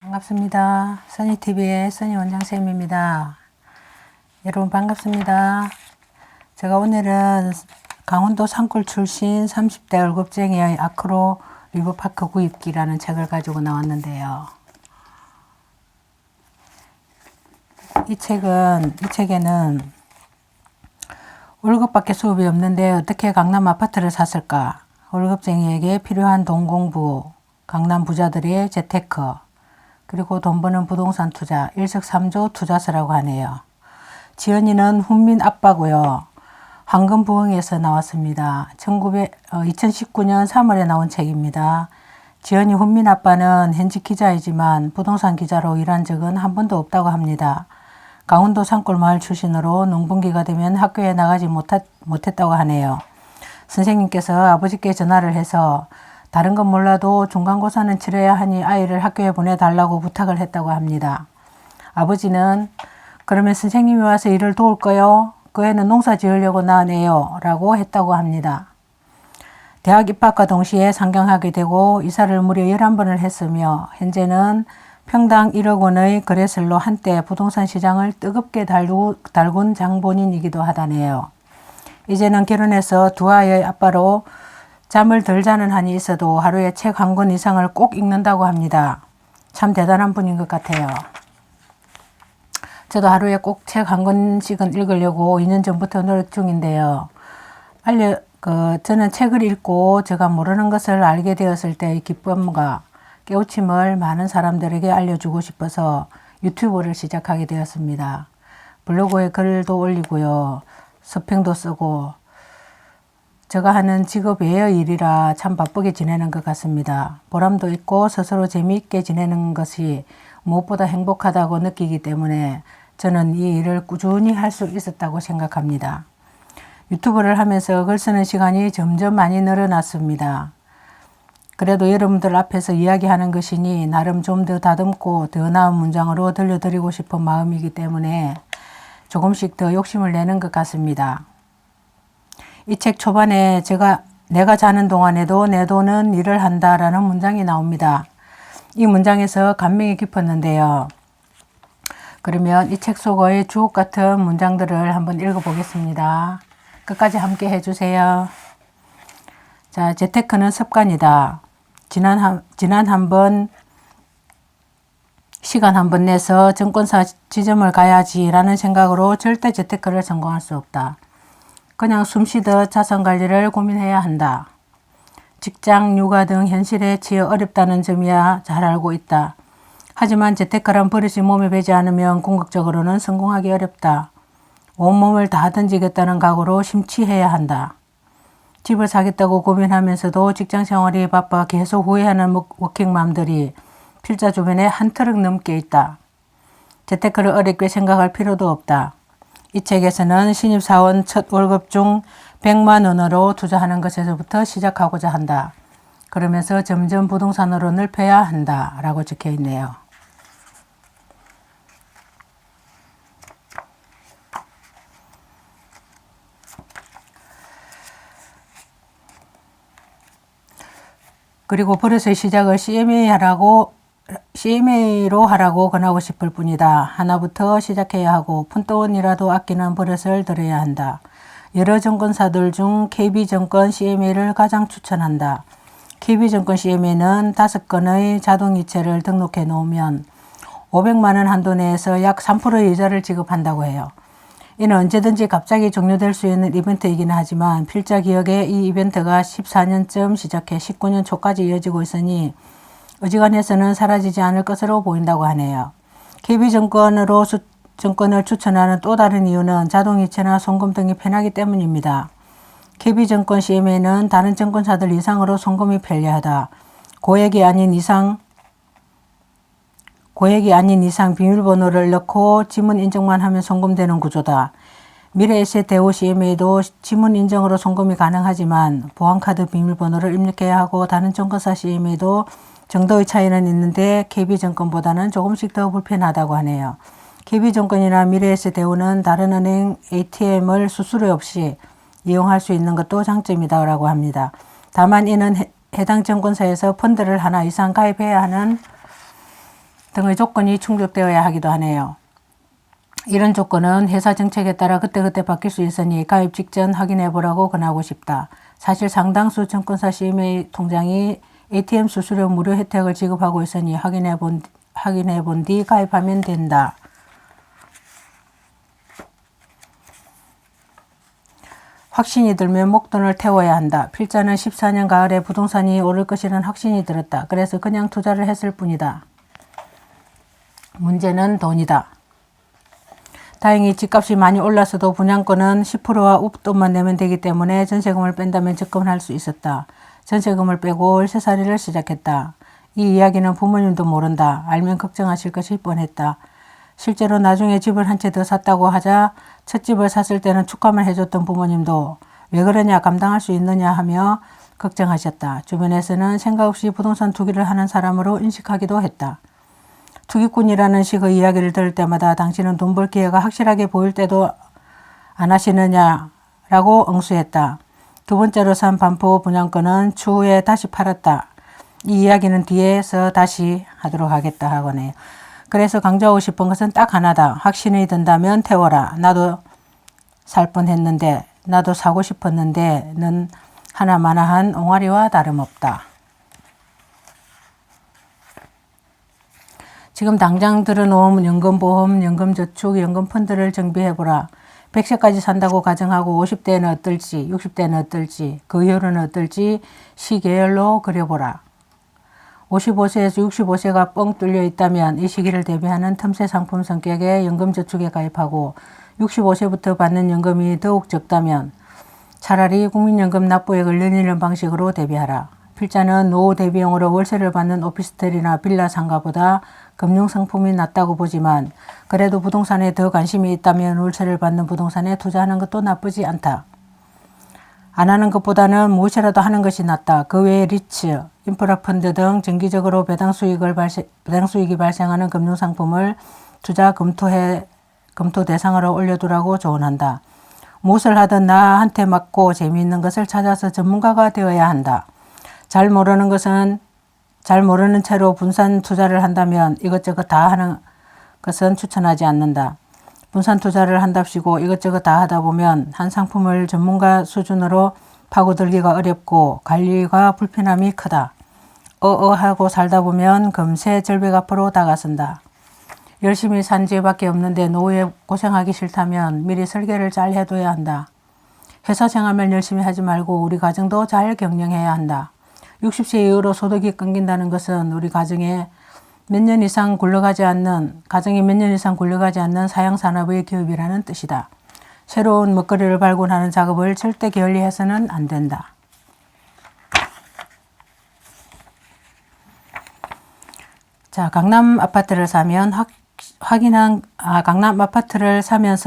반갑습니다. 써니TV의 써니 원장쌤입니다. 여러분 반갑습니다. 제가 오늘은 강원도 산골 출신 30대 월급쟁이의 아크로 리버파크 구입기라는 책을 가지고 나왔는데요. 이 책에는 월급밖에 수입이 없는데 어떻게 강남 아파트를 샀을까? 월급쟁이에게 필요한 돈 공부, 강남 부자들의 재테크, 그리고 돈 버는 부동산 투자, 일석삼조 투자서라고 하네요. 지연이는 훈민 아빠고요. 황금부흥에서 나왔습니다. 2019년 3월에 나온 책입니다. 지연이 훈민 아빠는 현직 기자이지만 부동산 기자로 일한 적은 한 번도 없다고 합니다. 강원도 산골 마을 출신으로 농번기가 되면 학교에 나가지 못했다고 하네요. 선생님께서 아버지께 전화를 해서 다른 건 몰라도 중간고사는 치러야 하니 아이를 학교에 보내달라고 부탁을 했다고 합니다. 아버지는 그러면 선생님이 와서 일을 도울 거요? 그 애는 농사 지으려고 나네요 라고 했다고 합니다. 대학 입학과 동시에 상경하게 되고 이사를 무려 11번을 했으며 현재는 평당 1억 원의 거래설로 한때 부동산 시장을 뜨겁게 달군 장본인이기도 하다네요. 이제는 결혼해서 두 아이의 아빠로 잠을 덜 자는 한이 있어도 하루에 책 한 권 이상을 꼭 읽는다고 합니다. 참 대단한 분인 것 같아요. 저도 하루에 꼭 책 한 권씩은 읽으려고 2년 전부터 노력 중인데요. 저는 책을 읽고 제가 모르는 것을 알게 되었을 때의 기쁨과 깨우침을 많은 사람들에게 알려주고 싶어서 유튜브를 시작하게 되었습니다. 블로그에 글도 올리고요. 서평도 쓰고 제가 하는 직업 외의 일이라 참 바쁘게 지내는 것 같습니다. 보람도 있고 스스로 재미있게 지내는 것이 무엇보다 행복하다고 느끼기 때문에 저는 이 일을 꾸준히 할 수 있었다고 생각합니다. 유튜브를 하면서 글 쓰는 시간이 점점 많이 늘어났습니다. 그래도 여러분들 앞에서 이야기하는 것이니 나름 좀 더 다듬고 더 나은 문장으로 들려드리고 싶은 마음이기 때문에 조금씩 더 욕심을 내는 것 같습니다. 이 책 초반에 내가 자는 동안에도 내 돈은 일을 한다라는 문장이 나옵니다. 이 문장에서 감명이 깊었는데요. 그러면 이 책 속의 주옥 같은 문장들을 한번 읽어보겠습니다. 끝까지 함께 해주세요. 자, 재테크는 습관이다. 지난 한번 시간 한 번 내서 증권사 지점을 가야지라는 생각으로 절대 재테크를 성공할 수 없다. 그냥 숨쉬듯 자산 관리를 고민해야 한다. 직장, 육아 등 현실에 치여 어렵다는 점이야 잘 알고 있다. 하지만 재테크란 버릇이 몸에 배지 않으면 궁극적으로는 성공하기 어렵다. 온몸을 다 던지겠다는 각오로 심취해야 한다. 집을 사겠다고 고민하면서도 직장 생활이 바빠 계속 후회하는 워킹맘들이 필자 주변에 한 트럭 넘게 있다. 재테크를 어렵게 생각할 필요도 없다. 이 책에서는 신입사원 첫 월급 중 100만 원으로 투자하는 것에서부터 시작하고자 한다. 그러면서 점점 부동산으로 넓혀야 한다. 라고 적혀 있네요. 그리고 버릇의 시작을 CMA로 하라고 권하고 싶을 뿐이다. 하나부터 시작해야 하고 푼돈이라도 아끼는 버릇을 들여야 한다. 여러 증권사들 중 KB증권 CMA를 가장 추천한다. KB증권 CMA는 5건의 자동이체를 등록해 놓으면 500만 원 한도 내에서 약 3%의 이자를 지급한다고 해요. 이는 언제든지 갑자기 종료될 수 있는 이벤트이긴 하지만 필자 기억에 이 이벤트가 14년쯤 시작해 19년 초까지 이어지고 있으니 어지간해서는 사라지지 않을 것으로 보인다고 하네요. KB증권을 추천하는 또 다른 이유는 자동이체나 송금 등이 편하기 때문입니다. KB증권 CMA는 다른 증권사들 이상으로 송금이 편리하다. 고액이 아닌 이상 비밀번호를 넣고 지문 인증만 하면 송금되는 구조다. 미래에셋 대우 CMA도 지문 인증으로 송금이 가능하지만 보안카드 비밀번호를 입력해야 하고 다른 증권사 CMA도 정도의 차이는 있는데 KB증권보다는 조금씩 더 불편하다고 하네요. KB증권이나 미래에셋 대우는 다른 은행 ATM을 수수료 없이 이용할 수 있는 것도 장점이라고 합니다. 다만 이는 해당 증권사에서 펀드를 하나 이상 가입해야 하는 등의 조건이 충족되어야 하기도 하네요. 이런 조건은 회사 정책에 따라 그때그때 바뀔 수 있으니 가입 직전 확인해 보라고 권하고 싶다. 사실 상당수 증권사 CMA 통장이 ATM 수수료 무료 혜택을 지급하고 있으니 확인해 본 뒤 가입하면 된다. 확신이 들면 목돈을 태워야 한다. 필자는 14년 가을에 부동산이 오를 것이라는 확신이 들었다. 그래서 그냥 투자를 했을 뿐이다. 문제는 돈이다. 다행히 집값이 많이 올라서도 분양권은 10%와 웃돈만 내면 되기 때문에 전세금을 뺀다면 적금을 할 수 있었다. 전세금을 빼고 월세살이를 시작했다. 이 이야기는 부모님도 모른다. 알면 걱정하실 것이 뻔했다. 실제로 나중에 집을 한 채 더 샀다고 하자 첫 집을 샀을 때는 축하만 해줬던 부모님도 왜 그러냐, 감당할 수 있느냐 하며 걱정하셨다. 주변에서는 생각 없이 부동산 투기를 하는 사람으로 인식하기도 했다. 투기꾼이라는 식의 이야기를 들을 때마다 당신은 돈 벌 기회가 확실하게 보일 때도 안 하시느냐라고 응수했다. 두 번째로 산 반포 분양권은 추후에 다시 팔았다. 이 이야기는 뒤에서 다시 하도록 하겠다 하거네요. 그래서 강조하고 싶은 것은 딱 하나다. 확신이 든다면 태워라. 나도 살 뻔했는데, 나도 사고 싶었는데 는 하나마나한 옹알이와 다름없다. 지금 당장 들어놓은 연금보험, 연금저축, 연금펀드를 정비해보라. 100세까지 산다고 가정하고 50대는 어떨지, 60대는 어떨지, 그 이후로는 어떨지 시계열로 그려보라. 55세에서 65세가 뻥 뚫려 있다면 이 시기를 대비하는 틈새 상품 성격의 연금저축에 가입하고 65세부터 받는 연금이 더욱 적다면 차라리 국민연금 납부액을 늘리는 방식으로 대비하라. 필자는 노후 대비용으로 월세를 받는 오피스텔이나 빌라 상가보다 금융상품이 낫다고 보지만 그래도 부동산에 더 관심이 있다면 월세를 받는 부동산에 투자하는 것도 나쁘지 않다. 안 하는 것보다는 무엇이라도 하는 것이 낫다. 그 외에 리츠, 인프라펀드 등 정기적으로 배당 수익이 발생하는 금융상품을 투자 검토 대상으로 올려두라고 조언한다. 무엇을 하든 나한테 맞고 재미있는 것을 찾아서 전문가가 되어야 한다. 잘 모르는 채로 분산 투자를 한다면 이것저것 다 하는 것은 추천하지 않는다. 분산 투자를 한답시고 이것저것 다 하다 보면 한 상품을 전문가 수준으로 파고들기가 어렵고 관리가 불편함이 크다. 하고 살다 보면 금세 절벽 앞으로 다가선다. 열심히 산 지밖에 없는데 노후에 고생하기 싫다면 미리 설계를 잘 해둬야 한다. 회사 생활만 열심히 하지 말고 우리 가정도 잘 경영해야 한다. 60세 이후로 소득이 끊긴다는 것은 우리 가정이 몇 년 이상 굴러가지 않는 사양산업의 기업이라는 뜻이다. 새로운 먹거리를 발굴하는 작업을 절대 게을리해서는 안 된다. 자, 강남 아파트를 사면서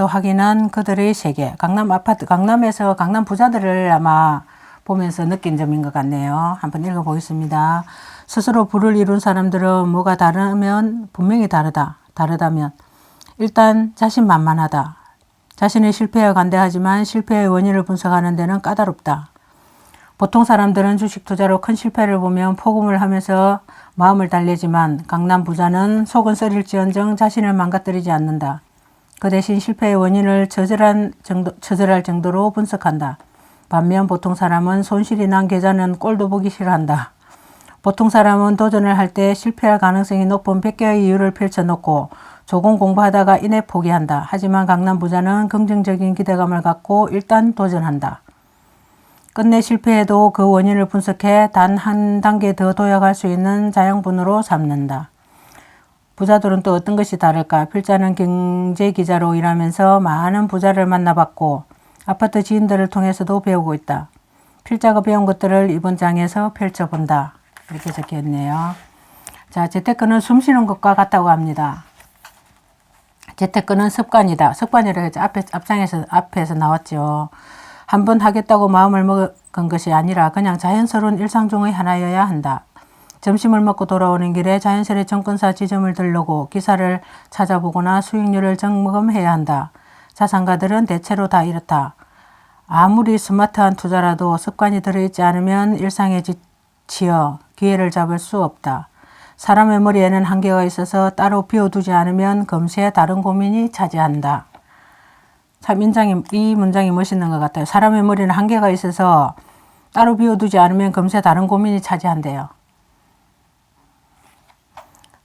확인한 그들의 세계. 강남에서 강남 부자들을 아마 보면서 느낀 점인 것 같네요. 한번 읽어보겠습니다. 스스로 부를 이룬 사람들은 뭐가 다르면 분명히 다르다면 일단 자신만만하다. 자신의 실패에 관대하지만 실패의 원인을 분석하는 데는 까다롭다. 보통 사람들은 주식 투자로 큰 실패를 보면 포금을 하면서 마음을 달래지만 강남 부자는 속은 썰일지언정 자신을 망가뜨리지 않는다. 그 대신 실패의 원인을 처절할 정도로 분석한다. 반면 보통 사람은 손실이 난 계좌는 꼴도 보기 싫어한다. 보통 사람은 도전을 할 때 실패할 가능성이 높은 100개의 이유를 펼쳐놓고 조금 공부하다가 이내 포기한다. 하지만 강남 부자는 긍정적인 기대감을 갖고 일단 도전한다. 끝내 실패해도 그 원인을 분석해 단 한 단계 더 도약할 수 있는 자양분으로 삼는다. 부자들은 또 어떤 것이 다를까? 필자는 경제기자로 일하면서 많은 부자를 만나봤고 아파트 지인들을 통해서도 배우고 있다. 필자가 배운 것들을 이번 장에서 펼쳐본다. 이렇게 적혀있네요. 자, 재테크는 숨쉬는 것과 같다고 합니다. 재테크는 습관이다. 습관이라고 했죠. 앞에서 나왔죠. 한번 하겠다고 마음을 먹은 것이 아니라 그냥 자연스러운 일상 중의 하나여야 한다. 점심을 먹고 돌아오는 길에 자연스레 증권사 지점을 들르고 기사를 찾아보거나 수익률을 점검해야 한다. 자산가들은 대체로 다 이렇다. 아무리 스마트한 투자라도 습관이 들어있지 않으면 일상에 지쳐 기회를 잡을 수 없다. 사람의 머리에는 한계가 있어서 따로 비워두지 않으면 금세 다른 고민이 차지한다. 참 이 문장이 멋있는 것 같아요. 사람의 머리는 한계가 있어서 따로 비워두지 않으면 금세 다른 고민이 차지한대요.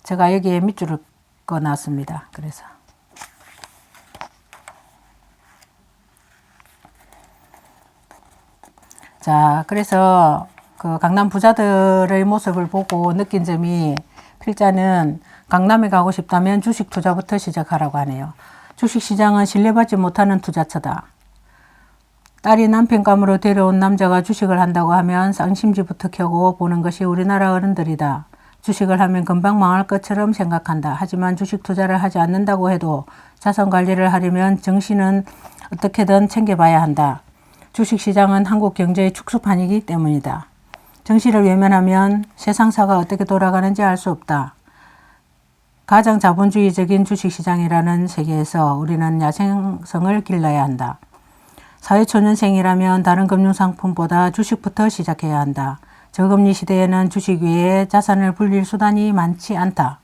제가 여기에 밑줄을 그어놨습니다. 그래서 자, 그래서 그 강남 부자들의 모습을 보고 느낀 점이, 필자는 강남에 가고 싶다면 주식 투자부터 시작하라고 하네요. 주식시장은 신뢰받지 못하는 투자처다. 딸이 남편감으로 데려온 남자가 주식을 한다고 하면 쌍심지부터 켜고 보는 것이 우리나라 어른들이다. 주식을 하면 금방 망할 것처럼 생각한다. 하지만 주식 투자를 하지 않는다고 해도 자산 관리를 하려면 정신은 어떻게든 챙겨봐야 한다. 주식시장은 한국 경제의 축소판이기 때문이다. 정시를 외면하면 세상사가 어떻게 돌아가는지 알 수 없다. 가장 자본주의적인 주식시장이라는 세계에서 우리는 야생성을 길러야 한다. 사회초년생이라면 다른 금융상품보다 주식부터 시작해야 한다. 저금리 시대에는 주식 외에 자산을 불릴 수단이 많지 않다.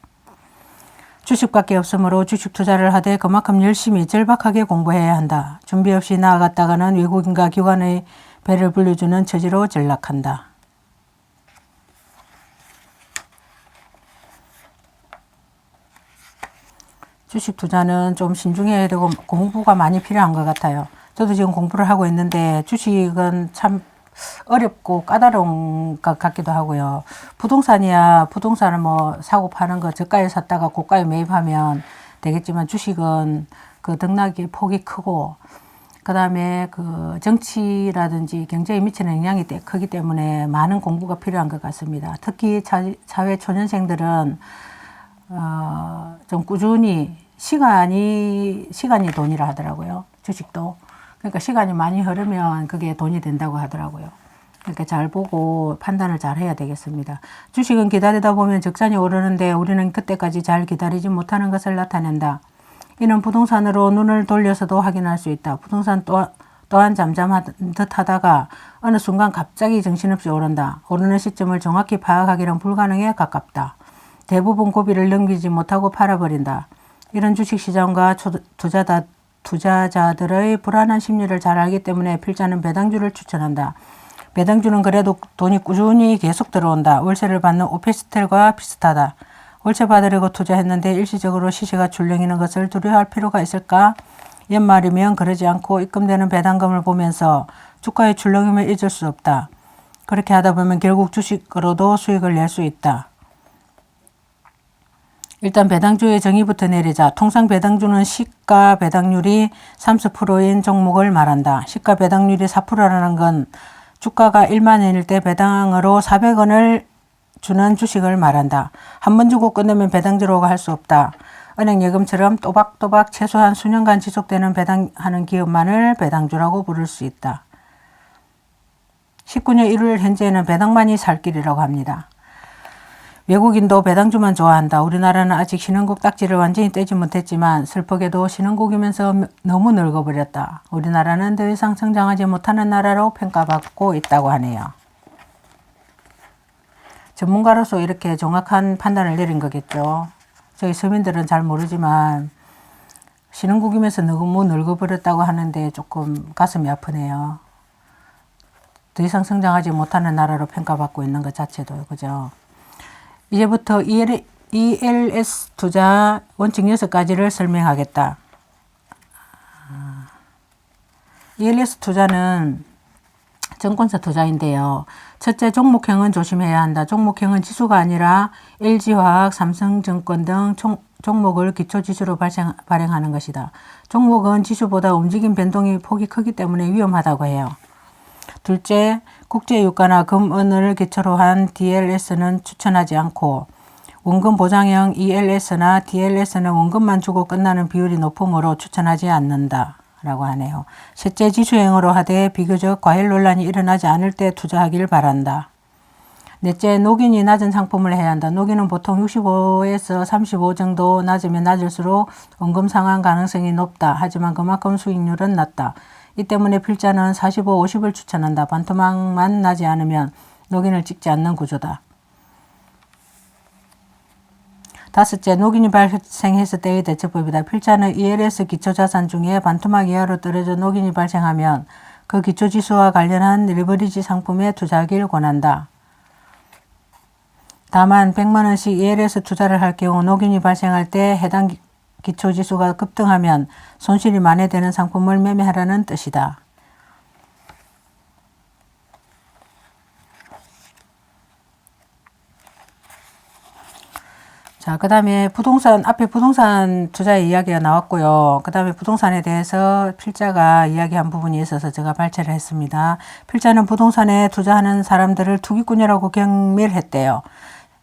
주식밖에 없으므로 주식 투자를 하되 그만큼 열심히 절박하게 공부해야 한다. 준비 없이 나아갔다가는 외국인과 기관의 배를 불려주는 처지로 전락한다. 주식 투자는 좀 신중해야 되고 공부가 많이 필요한 것 같아요. 저도 지금 공부를 하고 있는데 주식은 참 어렵고 까다로운 것 같기도 하고요. 부동산이야, 부동산을 뭐 사고 파는 거 저가에 샀다가 고가에 매입하면 되겠지만, 주식은 그 등락의 폭이 크고, 그 다음에 그 정치라든지 경제에 미치는 영향이 크기 때문에 많은 공부가 필요한 것 같습니다. 특히 사회 초년생들은 좀 꾸준히 시간이 돈이라 하더라고요. 주식도. 그러니까 시간이 많이 흐르면 그게 돈이 된다고 하더라고요. 그러니까 잘 보고 판단을 잘 해야 되겠습니다. 주식은 기다리다 보면 적산이 오르는데 우리는 그때까지 잘 기다리지 못하는 것을 나타낸다. 이는 부동산으로 눈을 돌려서도 확인할 수 있다. 부동산 또한 잠잠한 듯 하다가 어느 순간 갑자기 정신없이 오른다. 오르는 시점을 정확히 파악하기는 불가능에 가깝다. 대부분 고비를 넘기지 못하고 팔아버린다. 이런 주식시장과 투자자들의 불안한 심리를 잘 알기 때문에 필자는 배당주를 추천한다. 배당주는 그래도 돈이 꾸준히 계속 들어온다. 월세를 받는 오피스텔과 비슷하다. 월세 받으려고 투자했는데 일시적으로 시세가 출렁이는 것을 두려워할 필요가 있을까? 연말이면 그러지 않고 입금되는 배당금을 보면서 주가의 출렁임을 잊을 수 없다. 그렇게 하다 보면 결국 주식으로도 수익을 낼 수 있다. 일단 배당주의 정의부터 내리자. 통상 배당주는 시가 배당률이 30%인 종목을 말한다. 시가 배당률이 4%라는 건 주가가 1만 원일 때 배당으로 400원을 주는 주식을 말한다. 한 번 주고 끝내면 배당주라고 할 수 없다. 은행 예금처럼 또박또박 최소한 수년간 지속되는 배당하는 기업만을 배당주라고 부를 수 있다. 19년 1월 현재는 배당만이 살 길이라고 합니다. 외국인도 배당주만 좋아한다. 우리나라는 아직 신흥국 딱지를 완전히 떼지 못했지만 슬프게도 신흥국이면서 너무 늙어버렸다. 우리나라는 더 이상 성장하지 못하는 나라로 평가받고 있다고 하네요. 전문가로서 이렇게 정확한 판단을 내린 거겠죠. 저희 서민들은 잘 모르지만 신흥국이면서 너무 늙어버렸다고 하는데 조금 가슴이 아프네요. 더 이상 성장하지 못하는 나라로 평가받고 있는 것 자체도, 그죠? 이제부터 ELS 투자 원칙 6가지를 설명하겠다. ELS 투자는 증권사 투자인데요. 첫째, 종목형은 조심해야 한다. 종목형은 지수가 아니라 LG화학, 삼성증권 등 종목을 기초지수로 발행하는 것이다. 종목은 지수보다 움직임 변동의 폭이 크기 때문에 위험하다고 해요. 둘째, 국제유가나 금은을 기초로 한 DLS는 추천하지 않고, 원금 보장형 ELS나 DLS는 원금만 주고 끝나는 비율이 높으므로 추천하지 않는다 라고 하네요. 셋째, 지수형으로 하되 비교적 과열 논란이 일어나지 않을 때 투자하길 바란다. 넷째, 녹인이 낮은 상품을 해야 한다. 녹인은 보통 65에서 35 정도 낮으면 낮을수록 원금 상환 가능성이 높다. 하지만 그만큼 수익률은 낮다. 이 때문에 필자는 45, 50을 추천한다. 반토막만 나지 않으면 녹인을 찍지 않는 구조다. 다섯째, 녹인이 발생했을 때의 대처법이다. 필자는 ELS 기초자산 중에 반토막 이하로 떨어져 녹인이 발생하면 그 기초지수와 관련한 리버리지 상품에 투자하길 권한다. 다만 100만원씩 ELS 투자를 할 경우 녹인이 발생할 때 해당 기초지수가 급등하면 손실이 만회되는 상품을 매매하라는 뜻이다. 자, 그 다음에 앞에 부동산 투자의 이야기가 나왔고요. 그 다음에 부동산에 대해서 필자가 이야기한 부분이 있어서 제가 발췌를 했습니다. 필자는 부동산에 투자하는 사람들을 투기꾼이라고 경멸했대요.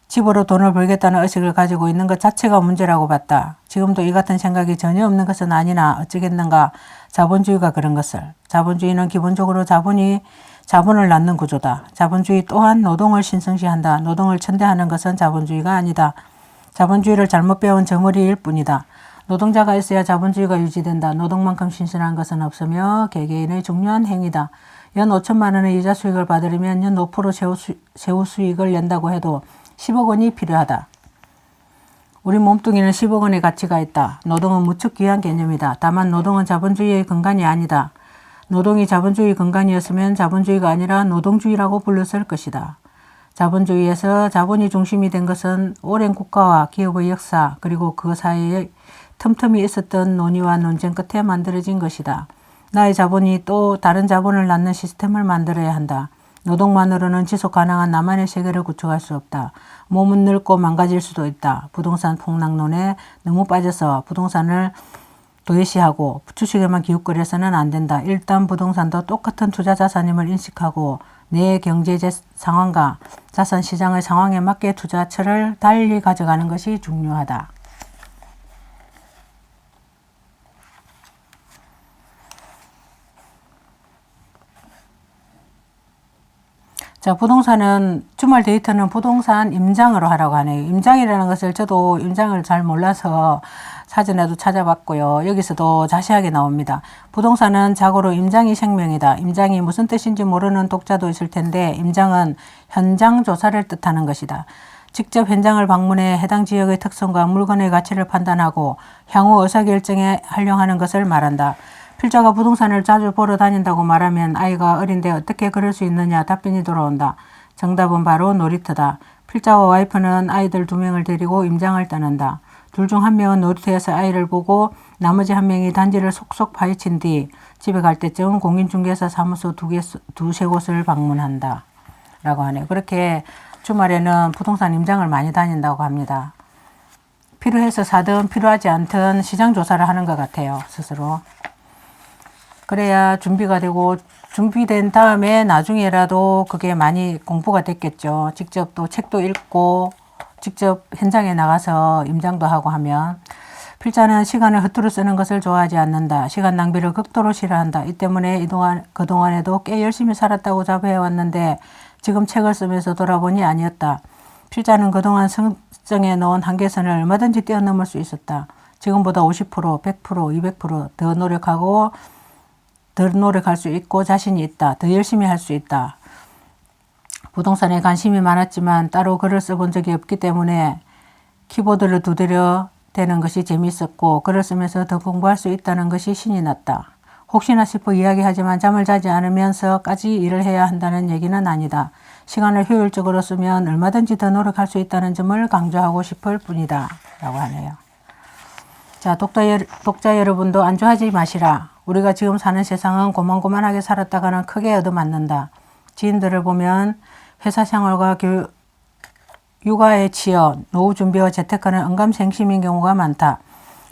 집으로 돈을 벌겠다는 의식을 가지고 있는 것 자체가 문제라고 봤다. 지금도 이 같은 생각이 전혀 없는 것은 아니나 어쩌겠는가. 자본주의가 그런 것을. 자본주의는 기본적으로 자본을 낳는 구조다. 자본주의 또한 노동을 신성시한다. 노동을 천대하는 것은 자본주의가 아니다. 자본주의를 잘못 배운 저머리일 뿐이다. 노동자가 있어야 자본주의가 유지된다. 노동만큼 신선한 것은 없으며 개개인의 중요한 행위다. 연 5천만 원의 이자 수익을 받으려면 연 5% 세후 수익을 낸다고 해도 10억 원이 필요하다. 우리 몸뚱이는 10억 원의 가치가 있다. 노동은 무척 귀한 개념이다. 다만 노동은 자본주의의 근간이 아니다. 노동이 자본주의 근간이었으면 자본주의가 아니라 노동주의라고 불렀을 것이다. 자본주의에서 자본이 중심이 된 것은 오랜 국가와 기업의 역사 그리고 그 사이에 틈틈이 있었던 논의와 논쟁 끝에 만들어진 것이다. 나의 자본이 또 다른 자본을 낳는 시스템을 만들어야 한다. 노동만으로는 지속 가능한 나만의 세계를 구축할 수 없다. 몸은 늙고 망가질 수도 있다. 부동산 폭락론에 너무 빠져서 부동산을 도외시하고 주식에만 기웃거려서는 안 된다. 일단 부동산도 똑같은 투자 자산임을 인식하고 내 경제 상황과 자산 시장의 상황에 맞게 투자처를 달리 가져가는 것이 중요하다. 자, 부동산은 주말 데이트는 부동산 임장으로 하라고 하네요. 임장이라는 것을 저도 임장을 잘 몰라서 사전에도 찾아봤고요. 여기서도 자세하게 나옵니다. 부동산은 자고로 임장이 생명이다. 임장이 무슨 뜻인지 모르는 독자도 있을 텐데 임장은 현장 조사를 뜻하는 것이다. 직접 현장을 방문해 해당 지역의 특성과 물건의 가치를 판단하고 향후 의사결정에 활용하는 것을 말한다. 필자가 부동산을 자주 보러 다닌다고 말하면 아이가 어린데 어떻게 그럴 수 있느냐 답변이 돌아온다. 정답은 바로 놀이터다. 필자와 와이프는 아이들 2명을 데리고 임장을 떠난다. 둘 중 한 명은 놀이터에서 아이를 보고 나머지 한 명이 단지를 속속 파헤친 뒤 집에 갈 때쯤 공인중개사 사무소 두세 곳을 방문한다. 라고 하네요. 그렇게 주말에는 부동산 임장을 많이 다닌다고 합니다. 필요해서 사든 필요하지 않든 시장 조사를 하는 것 같아요. 스스로. 그래야 준비가 되고 준비된 다음에 나중에라도 그게 많이 공부가 됐겠죠. 직접 또 책도 읽고 직접 현장에 나가서 임장도 하고 하면 필자는 시간을 헛되이 쓰는 것을 좋아하지 않는다. 시간 낭비를 극도로 싫어한다. 이 때문에 그동안에도 꽤 열심히 살았다고 자부해왔는데 지금 책을 쓰면서 돌아보니 아니었다. 필자는 그동안 설정해 놓은 한계선을 얼마든지 뛰어넘을 수 있었다. 지금보다 50%, 100%, 200%더 노력할 수 있고 자신이 있다. 더 열심히 할 수 있다. 부동산에 관심이 많았지만 따로 글을 써본 적이 없기 때문에 키보드를 두드려 대는 것이 재미있었고 글을 쓰면서 더 공부할 수 있다는 것이 신이 났다. 혹시나 싶어 이야기하지만 잠을 자지 않으면서까지 일을 해야 한다는 얘기는 아니다. 시간을 효율적으로 쓰면 얼마든지 더 노력할 수 있다는 점을 강조하고 싶을 뿐이다. 라고 하네요. 자, 독자 여러분도 안주하지 마시라. 우리가 지금 사는 세상은 고만고만하게 살았다가는 크게 얻어맞는다. 지인들을 보면 회사 생활과 육아에 치여 노후 준비와 재테크는 언감생심인 경우가 많다.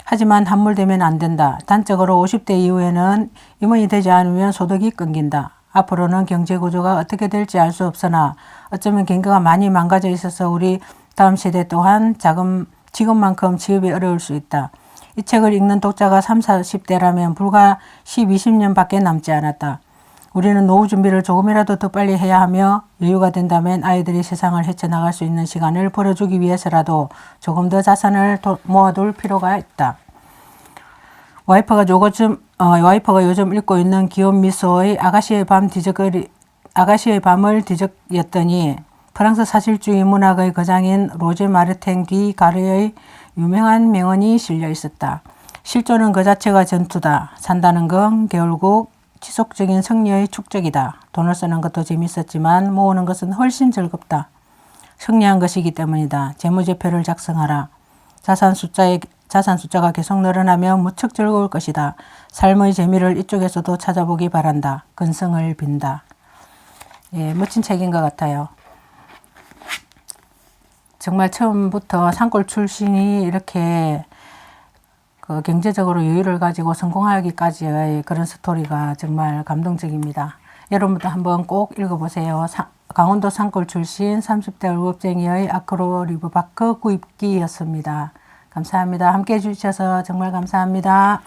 하지만 함몰되면 안 된다. 단적으로 50대 이후에는 임원이 되지 않으면 소득이 끊긴다. 앞으로는 경제구조가 어떻게 될지 알 수 없으나 어쩌면 경기가 많이 망가져 있어서 우리 다음 세대 또한 지금만큼 취업이 어려울 수 있다. 이 책을 읽는 독자가 30, 40대라면 불과 10, 20년 밖에 남지 않았다. 우리는 노후 준비를 조금이라도 더 빨리 해야 하며 여유가 된다면 아이들이 세상을 헤쳐나갈 수 있는 시간을 벌어주기 위해서라도 조금 더 자산을 모아둘 필요가 있다. 와이퍼가 요즘 읽고 있는 기욤 미소의 아가씨의 밤을 뒤적였더니 프랑스 사실주의 문학의 거장인 로제 마르탱 디 가르의 유명한 명언이 실려 있었다. 실존은 그 자체가 전투다. 산다는 건 결국 지속적인 승리의 축적이다. 돈을 쓰는 것도 재밌었지만 모으는 것은 훨씬 즐겁다. 승리한 것이기 때문이다. 재무제표를 작성하라. 자산 숫자가 계속 늘어나면 무척 즐거울 것이다. 삶의 재미를 이쪽에서도 찾아보기 바란다. 근성을 빈다. 예, 멋진 책인 것 같아요. 정말 처음부터 산골 출신이 이렇게 그 경제적으로 여유를 가지고 성공하기까지의 그런 스토리가 정말 감동적입니다. 여러분도 한번 꼭 읽어보세요. 강원도 산골 출신 30대 월급쟁이의 아크로 리브바크 구입기였습니다. 감사합니다. 함께 해주셔서 정말 감사합니다.